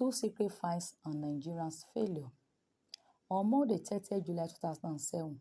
Two secret files on Nigeria's failure. On Monday, 30 July 2007,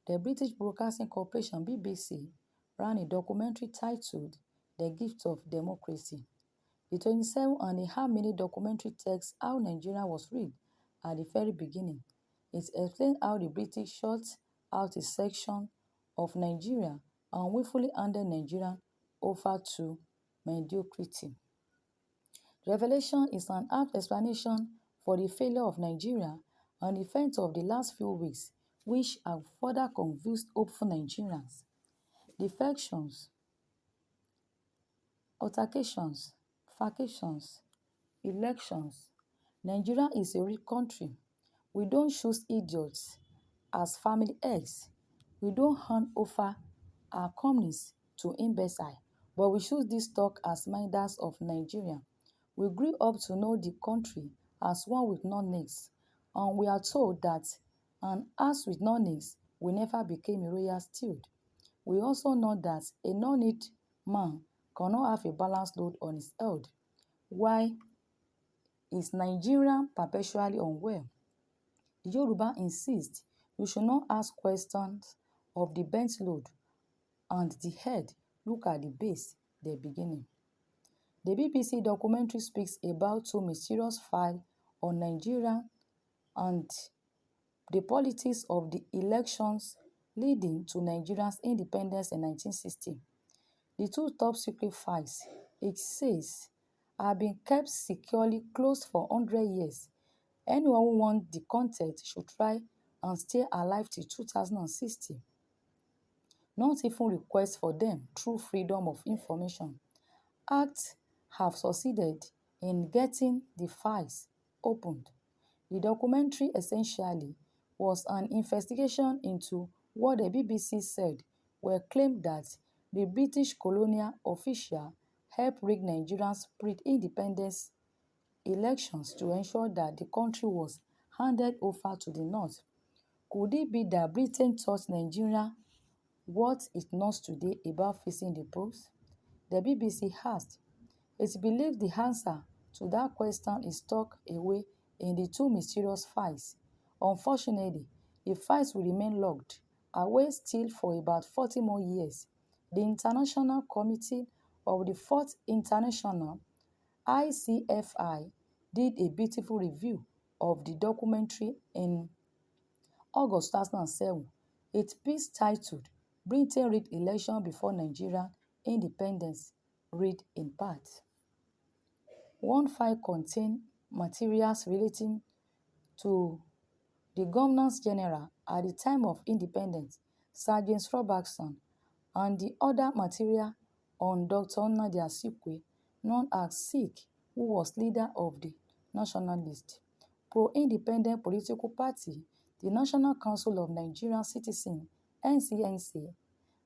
the British Broadcasting Corporation (BBC) ran a documentary titled The Gift of Democracy. The 27.5-minute documentary tells how Nigeria was rigged at the very beginning. It explains how the British shut out a section of Nigeria and willfully handed Nigeria over to mediocrity. Revelation is an apt explanation for the failure of Nigeria and the events of the last few weeks, which have further confused hopeful Nigerians. Defections, altercations, vacations, elections. Nigeria is a rich country. We don't choose idiots as family heads. We don't hand over our companies to imbeciles, but we choose this stock as minders of Nigeria. We grew up to know the country as one with no needs, and we are told that an ass with no needs will never become a royal steed. We also know that a no-need man cannot have a balanced load on his head. Why is Nigeria perpetually unwell? The Yoruba insist you should not ask questions of the bent load and the head, look at the base, the beginning. The BBC documentary speaks about two mysterious files on Nigeria and the politics of the elections leading to Nigeria's independence in 1960. The two top secret files, it says, have been kept securely closed for 100 years. Anyone who wants the content should try and stay alive till 2060. Not even request for them through Freedom of Information Act have succeeded in getting the files opened. The documentary essentially was an investigation into what the BBC said were claims that the British colonial official helped rig Nigeria's pre-independence elections to ensure that the country was handed over to the North. Could it be that Britain taught Nigeria what it knows today about facing the polls? The BBC asked. It's believed the answer to that question is tucked away in the two mysterious files. Unfortunately, the files will remain locked away still for about 40 more years. The International Committee of the Fourth International (ICFI) did a beautiful review of the documentary in August 2007. Its piece titled Britain Rigged Election Before Nigeria Independence, read in part. One file contained materials relating to the Governors-General at the time of independence, Sergeant Robertson, and the other material on Dr. Nnamdi Azikiwe, known as Zik, who was leader of the Nationalist, pro-independent political party, the National Council of Nigerian Citizens (NCNC).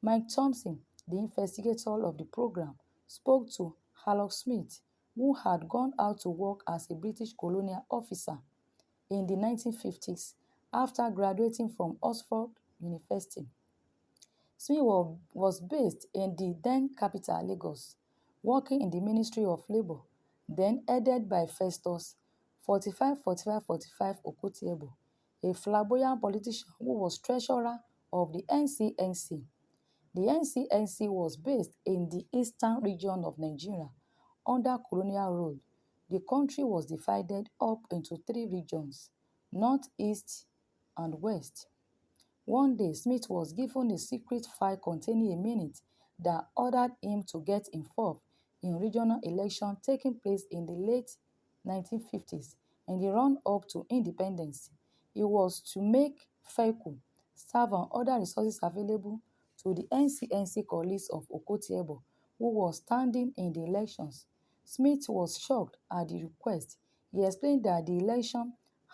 Mike Thompson, the investigator of the program, spoke to Harold Smith, who had gone out to work as a British colonial officer in the 1950s after graduating from Oxford University. Smith was based in the then capital, Lagos, working in the Ministry of Labour, then headed by Festus 45 Okotie-Eboh, a flamboyant politician who was treasurer of the NCNC. The NCNC was based in the eastern region of Nigeria. Under colonial rule, the country was divided up into three regions: North, East, and West. One day, Smith was given a secret file containing a minute that ordered him to get involved in regional elections taking place in the late 1950s and the run-up to independence. It was to make vehicle, staff and other resources available to the NCNC colleagues of Okotie-Eboh, who was standing in the elections. Smith was shocked at the request. He explained that the election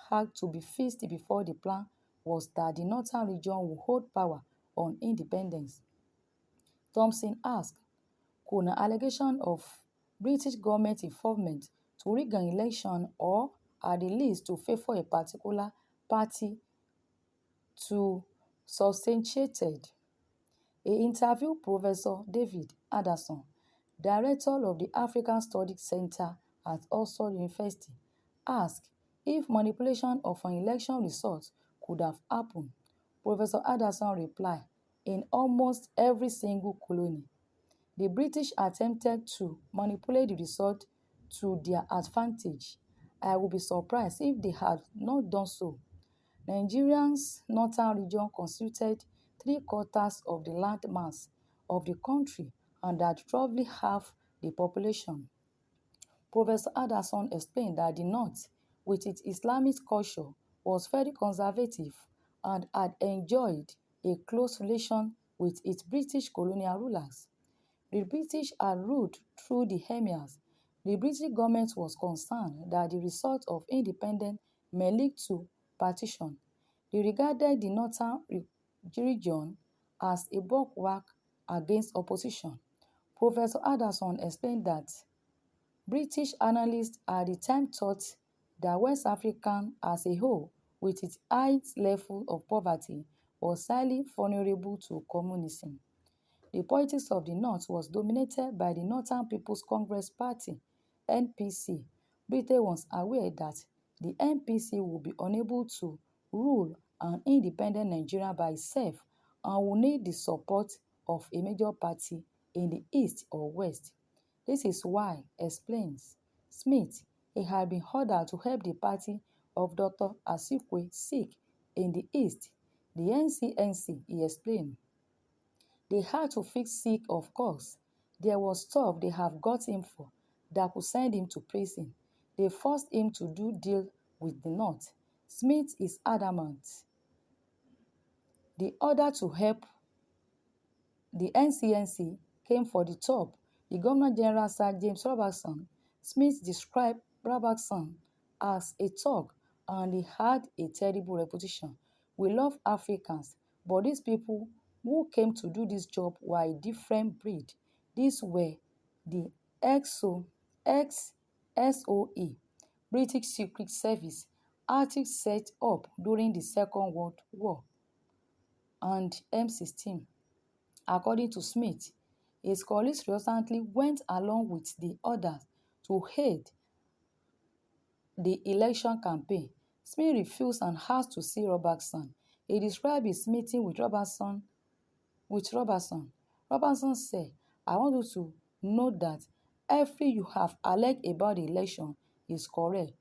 had to be fixed before the plan was that the northern region would hold power on independence. Thompson asked, could an allegation of British government involvement to rig an election or, at the least, to favour a particular party to substantiated? He interviewed Professor David Anderson, director of the African Studies Center at Oxford University, Asked if manipulation of an election result could have happened, Professor Anderson replied, in almost every single colony, the British attempted to manipulate the result to their advantage. I would be surprised if they had not done so. Nigeria's northern region constituted three-quarters of the land mass of the country and had roughly half the population. Professor Anderson explained that the North, with its Islamic culture, was very conservative and had enjoyed a close relation with its British colonial rulers. The British had ruled through the emirs. The British government was concerned that the result of independence may lead to partition. They regarded the northern region as a bulwark against opposition. Professor Anderson explained that British analysts at the time thought that West Africa as a whole, with its high level of poverty, was highly vulnerable to communism. The politics of the North was dominated by the Northern People's Congress Party (NPC). Britain was aware that the NPC would be unable to rule an independent Nigeria by itself and would need the support of a major party in the East or West. This is why, explains Smith, he had been ordered to help the party of Dr. Azikiwe seek in the East. The NCNC, he explained. They had to fix Sikh, of course. There was stuff they have got him for that could send him to prison. They forced him to do deal with the North. Smith is adamant. The order to help the NCNC came for the top. The Governor General Sir James Robertson. Smith described Robertson as a thug and he had a terrible reputation. We love Africans, but these people who came to do this job were a different breed. These were the XSOE, British Secret Service, artists set up during the Second World War, and M16. According to Smith, his colleagues reluctantly went along with the others to aid the election campaign. Smith refused and asked to see Robertson. He described his meeting with Robertson. Robertson said, I want you to know that everything you have alleged about the election is correct.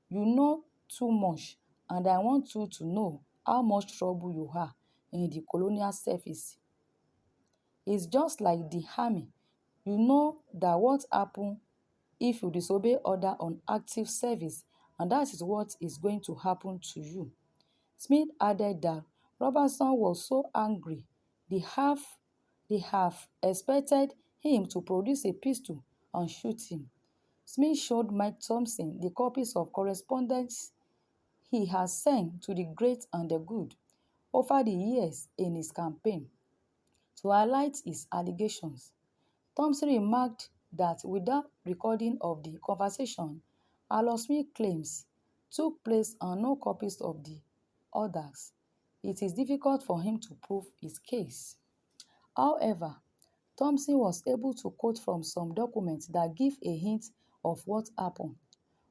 You know too much, and I want you to know how much trouble you are in the colonial service. It's just like the army. You know that what happens if you disobey order on active service, and that is what is going to happen to you. Smith added that Robertson was so angry they have expected him to produce a pistol and shoot him. Smith showed Mike Thompson the copies of correspondence he has sent to the great and the good over the years in his campaign to highlight his allegations. Thompson remarked that without recording of the conversation Alon Smith claims took place and no copies of the others, it is difficult for him to prove his case. However, Thompson was able to quote from some documents that give a hint of what happened.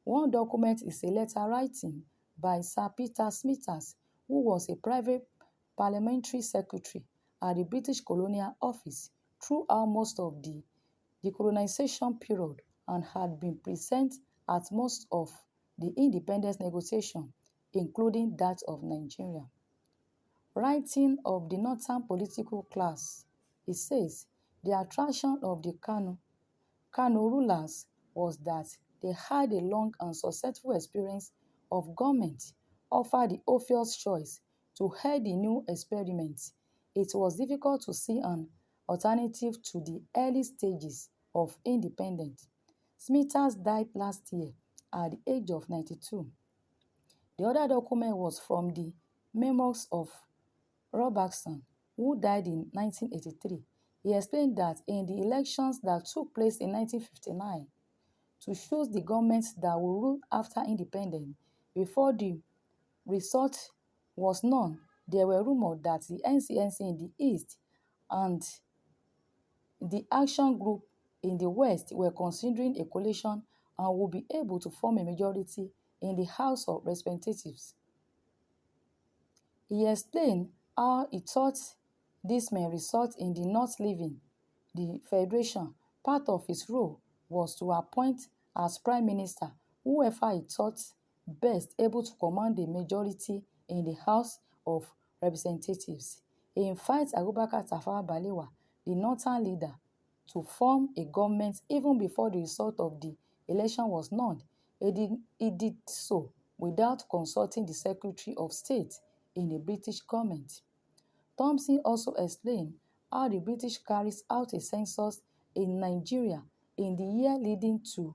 One document is a letter written by Sir Peter Smithers, who was a private parliamentary secretary at the British Colonial Office throughout most of the decolonization period and had been present at most of the independence negotiations, including that of Nigeria. Writing of the northern political class, he says, the attraction of the Kano rulers was that they had a long and successful experience of government, offered the obvious choice to head the new experiments. It was difficult to see an alternative to the early stages of independence. Smithers died last year at the age of 92. The other document was from the memoirs of Robertson, who died in 1983. He explained that in the elections that took place in 1959 to choose the government that would rule after independence, before the result was known, there were rumors that the NCNC in the East and the Action Group in the West were considering a coalition and would be able to form a majority in the House of Representatives. He explained how he thought this may result in the not leaving the federation. Part of his role was to appoint as prime minister whoever he thought best able to command the majority in the House of Representatives. He invited Abubakar Tafawa Balewa, the northern leader, to form a government even before the result of the election was known. He did so without consulting the Secretary of State in the British government. Thompson also explained how the British carries out a census in Nigeria in the year leading to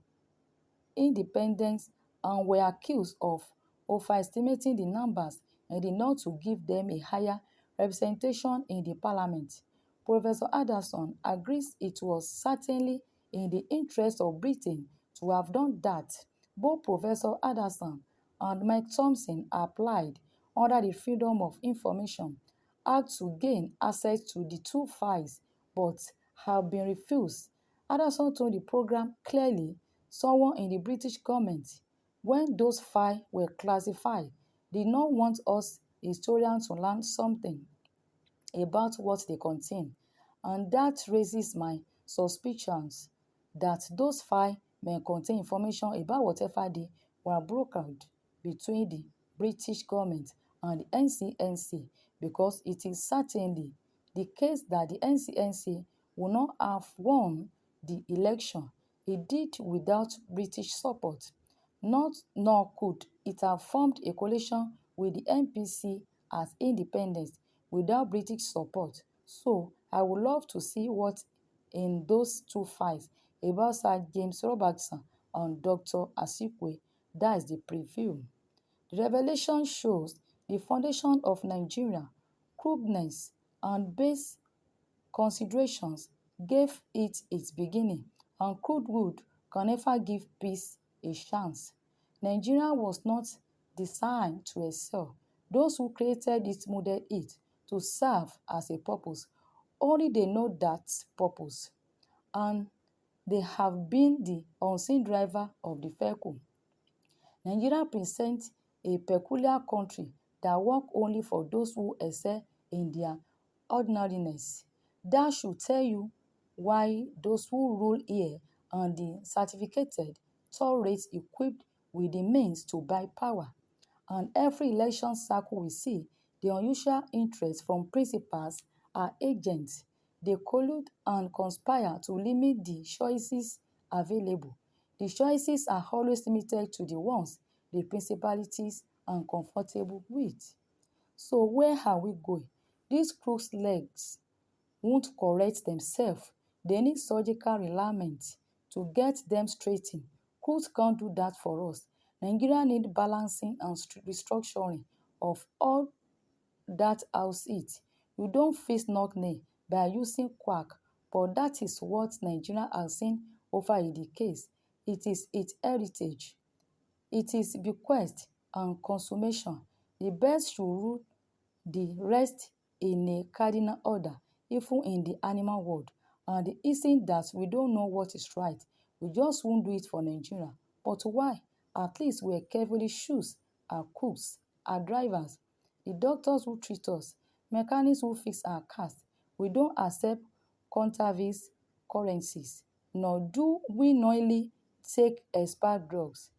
independence and were accused of overestimating the numbers and did not to give them a higher representation in the parliament. Professor Anderson agrees it was certainly in the interest of Britain to have done that. Both Professor Anderson and Mike Thompson applied under the Freedom of Information Act to gain access to the two files but have been refused. Anderson told the program clearly someone in the British government, when those files were classified, did not want us historians to learn something about what they contain, and that raises my suspicions that those files may contain information about whatever they were brokered between the British government and the NCNC, because it is certainly the case that the NCNC would not have won the election. It did without British support. Not nor could it have formed a coalition with the NPC as independents without British support. So I would love to see what in those two files about Sir James Robertson and Dr. Asikwe. That is the preview. The revelation shows the foundation of Nigeria, crudeness and base considerations gave it its beginning, and crude wood can never give peace a chance. Nigeria was not designed to excel. Those who created it molded it to serve as a purpose. Only they know that purpose, and they have been the unseen driver of the vehicle. Nigeria presents a peculiar country that works only for those who excel in their ordinariness. That should tell you why those who rule here are the certificated tourists equipped with the means to buy power. And every election cycle we see, the unusual interest from principals are agents. They collude and conspire to limit the choices available. The choices are always limited to the ones the principalities are comfortable with. So where are we going? These crooked legs won't correct themselves. They need surgical realignment to get them straightened. Crooks can't do that for us. Nigeria need balancing and restructuring of all that house it. You don't fix knock-nail by using quack, but that is what Nigeria has seen over a decade. It is its heritage. It is bequest and consummation. The best should rule the rest in a cardinal order, even in the animal world. And it isn't that we don't know what is right. We just won't do it for Nigeria. But why? At least we carefully choose our cooks, our drivers, the doctors who treat us, mechanics who fix our cars. We don't accept counterfeit currencies, nor do we knowingly take expired drugs.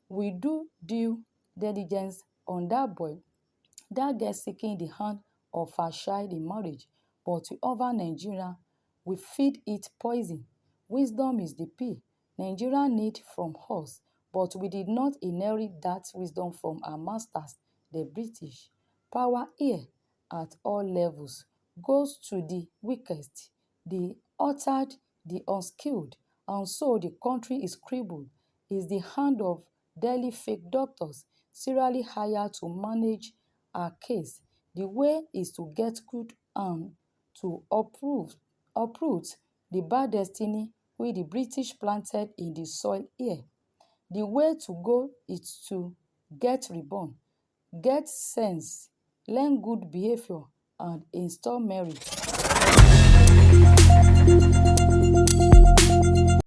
We do due diligence on that boy, that girl seeking the hand of her child in marriage. But to other Nigeria, we feed it poison. Wisdom is the P Nigeria need from us, but we did not inherit that wisdom from our masters, the British. Power here, at all levels, goes to the weakest, the uttered, the unskilled, and so the country is crippled. Is the hand of daily fake doctors serially hired to manage our case. The way is to get good and to uproot the bad destiny which the British planted in the soil here. The way to go is to get reborn, get sense, learn good behavior, and install merit.